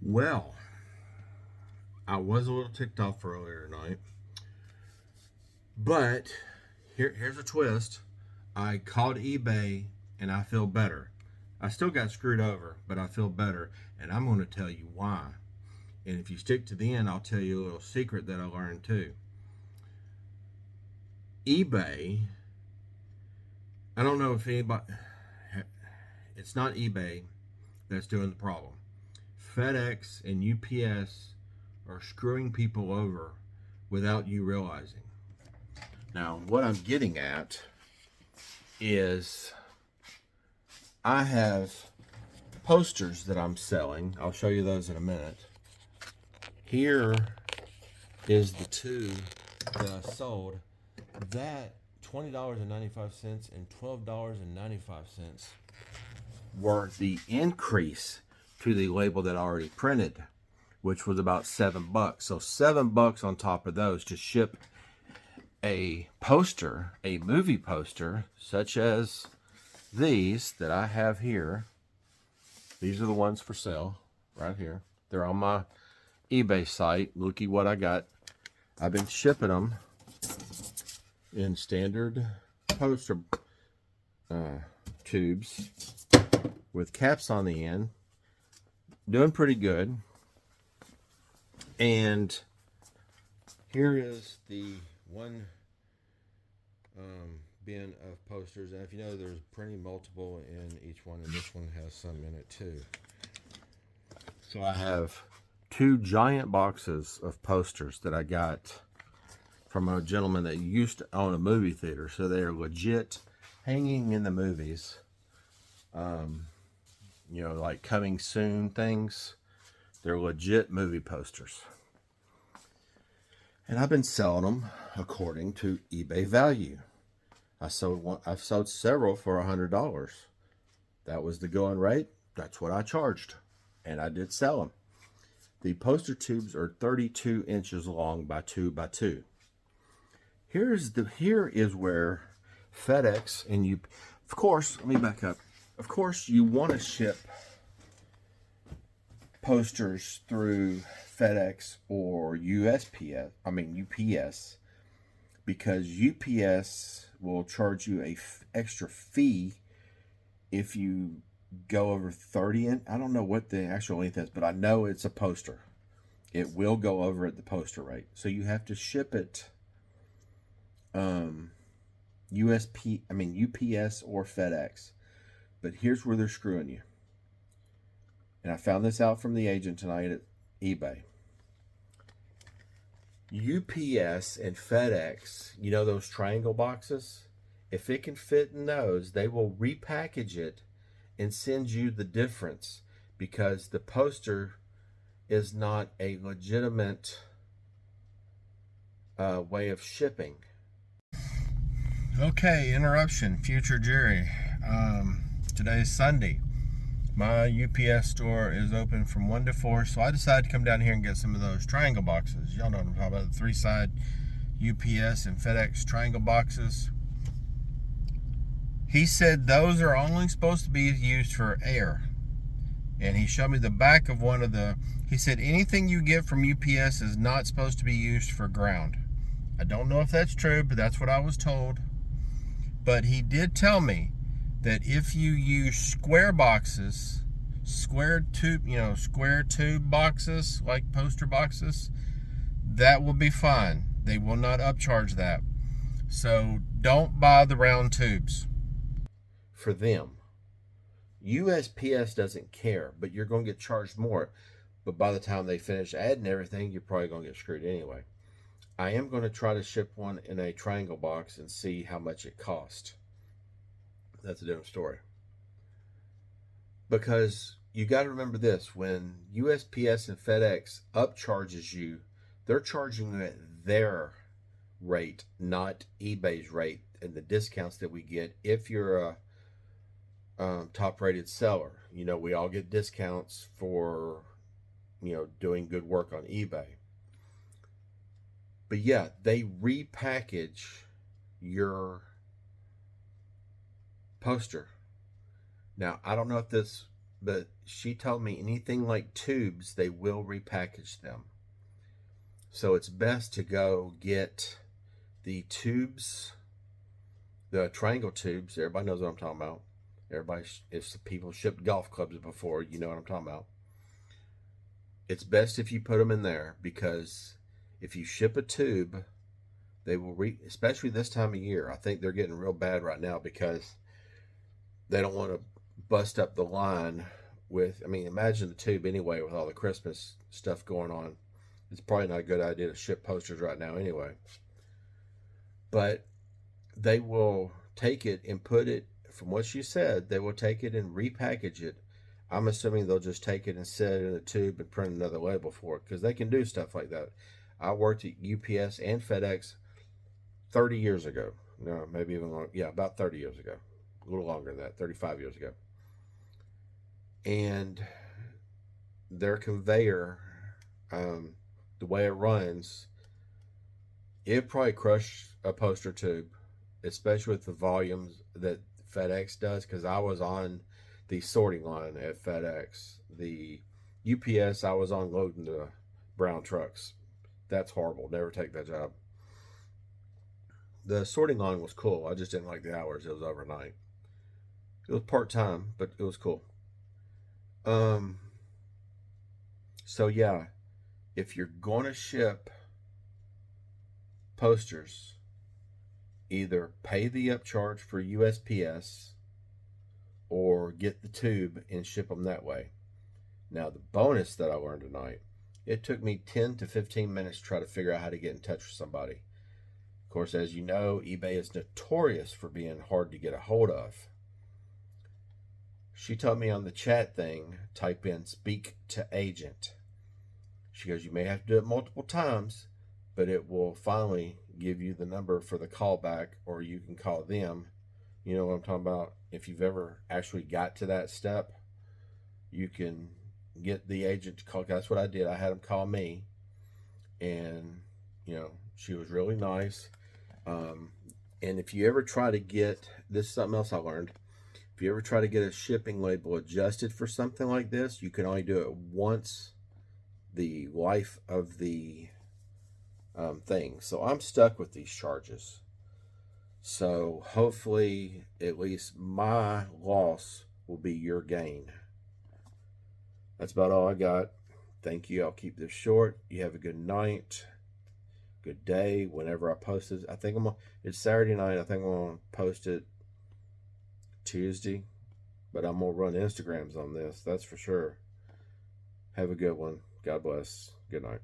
Well, I was a little ticked off earlier tonight, but here's a twist. I called eBay and I feel better. I still got screwed over, but I feel better, and I'm going to tell you why. And if you stick to the end, I'll tell you a little secret that I learned too. eBay, I don't know if anybody, it's not eBay that's doing the problem. FedEx and UPS are screwing people over without you realizing. Now, what I'm getting at is I have posters that I'm selling. I'll show you those in a minute. Here is the two that I sold. That $20.95 and $12.95 were the increase to the label that I already printed, which was about $7. So $7 on top of those to ship a poster, a movie poster, such as these that I have here. These are the ones for sale right here. They're on my eBay site. Looky what I got. I've been shipping them in standard poster tubes with caps on the end. Doing pretty good. And here is the one bin of posters, and if you know, there's printing multiple in each one, and this one has some in it too. So I have two giant boxes of posters that I got from a gentleman that used to own a movie theater, so they are legit hanging in the movies. Like coming soon things. They're legit movie posters. And I've been selling them according to eBay value. I've sold several for $100. That was the going rate. That's what I charged. And I did sell them. The poster tubes are 32 inches long by 2 by 2. Here is where FedEx and you, of course, let me back up. Of course, you want to ship posters through FedEx or UPS, because UPS will charge you a extra fee if you go over 30. And I don't know what the actual length is, but I know it's a poster. It will go over at the poster rate, so you have to ship it UPS or FedEx. But here's where they're screwing you. And I found this out from the agent tonight at eBay. UPS and FedEx, you know those triangle boxes? If it can fit in those, they will repackage it and send you the difference, because the poster is not a legitimate way of shipping. Okay, interruption, future Jerry. Today's Sunday. My UPS store is open from 1 to 4, so I decided to come down here and get some of those triangle boxes. Y'all know what I'm talking about, the 3-side UPS and FedEx triangle boxes. He said those are only supposed to be used for air. And he showed me the back of one of the, he said anything you get from UPS is not supposed to be used for ground. I don't know if that's true, but that's what I was told. But he did tell me that if you use square boxes, square tube boxes, like poster boxes, that will be fine. They will not upcharge that. So don't buy the round tubes for them. USPS doesn't care, but you're going to get charged more. But by the time they finish adding everything, you're probably going to get screwed anyway. I am going to try to ship one in a triangle box and see how much it costs. That's a different story. Because you got to remember this, when USPS and FedEx upcharges you, they're charging you at their rate, not eBay's rate, and the discounts that we get if you're a top-rated seller. You know, we all get discounts for, doing good work on eBay. But yeah, they repackage your poster. Now, I don't know if this but she told me anything like tubes, they will repackage them. So it's best to go get the tubes, the triangle tubes. Everybody knows what I'm talking about. Everybody, if the people shipped golf clubs before, you know what I'm talking about. It's best if you put them in there, because if you ship a tube, they will especially this time of year. I think they're getting real bad right now because they don't want to bust up the line with, I mean, imagine the tube anyway with all the Christmas stuff going on. It's probably not a good idea to ship posters right now anyway. But they will take it and put it, from what she said, they will take it and repackage it. I'm assuming they'll just take it and set it in a tube and print another label for it, because they can do stuff like that. I worked at UPS and FedEx 30 years ago. No, maybe even longer. Yeah, about 30 years ago. A little longer than that, 35 years ago. And their conveyor, the way it runs, it probably crushed a poster tube, especially with the volumes that FedEx does, because I was on the sorting line at FedEx. The UPS, I was on loading the brown trucks. That's horrible. Never take that job. The sorting line was cool. I just didn't like the hours. It was overnight. It was part-time, but it was cool. Um, so yeah, if you're going to ship posters, either pay the upcharge for USPS or get the tube and ship them that way. Now, the bonus that I learned tonight, it took me 10 to 15 minutes to try to figure out how to get in touch with somebody. Of course, as you know, eBay is notorious for being hard to get a hold of. She told me on the chat thing, type in speak to agent. She goes, you may have to do it multiple times, but it will finally give you the number for the callback, or you can call them. You know what I'm talking about? If you've ever actually got to that step, you can get the agent to call. That's what I did. I had them call me, and she was really nice. And if you ever try to get, this is something else I learned. If you ever try to get a shipping label adjusted for something like this, you can only do it once the life of the thing. So I'm stuck with these charges. So hopefully at least my loss will be your gain. That's about all I got. Thank you. I'll keep this short. You have a good night, good day. Whenever I post this, I think it's Saturday night. I think I'm gonna post it Tuesday, but I'm gonna run Instagrams on this. That's for sure. Have a good one. God bless. Good night.